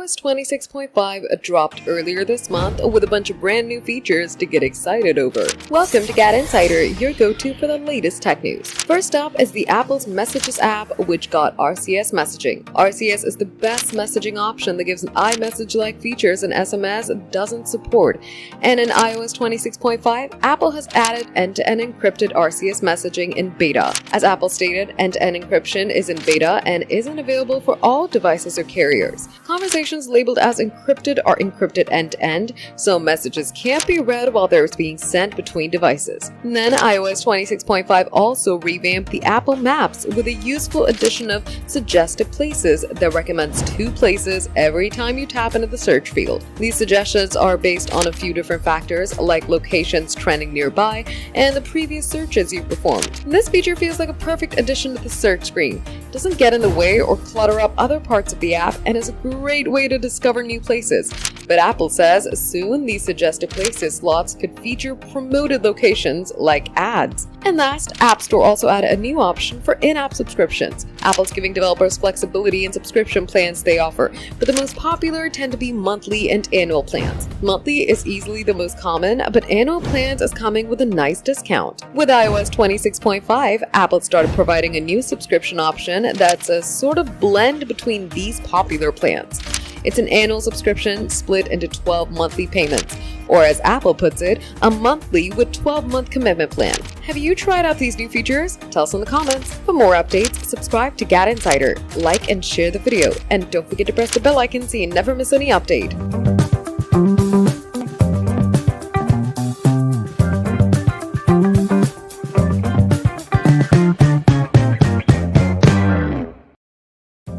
iOS 26.5 dropped earlier this month with a bunch of brand new features to get excited over. Welcome to GadInsider, your go-to for the latest tech news. First up is the Apple's Messages app, which got RCS messaging. RCS is the best messaging option that gives iMessage-like features and SMS doesn't support. And in iOS 26.5, Apple has added end-to-end encrypted RCS messaging in beta. As Apple stated, end-to-end encryption is in beta and isn't available for all devices or carriers. Conversations labeled as encrypted are encrypted end-to-end, so messages can't be read while they're being sent between devices. And then iOS 26.5 also revamped the Apple Maps with a useful addition of suggested places that recommends 2 places every time you tap into the search field. These suggestions are based on a few different factors like locations trending nearby and the previous searches you performed. This feature feels like a perfect addition to the search screen. It doesn't get in the way or clutter up other parts of the app and is a great way to discover new places. But Apple says soon these suggested places slots could feature promoted locations like ads. And last, App Store also added a new option for in-app subscriptions. Apple's giving developers flexibility in subscription plans they offer, but the most popular tend to be monthly and annual plans. Monthly is easily the most common, but annual plans is coming with a nice discount. With iOS 26.5, Apple started providing a new subscription option that's a sort of blend between these popular plans. It's an annual subscription split into 12 monthly payments, or as Apple puts it, a monthly with 12-month commitment plan. Have you tried out these new features? Tell us in the comments. For more updates, subscribe to GadInsider, like and share the video, and don't forget to press the bell icon so you never miss any update.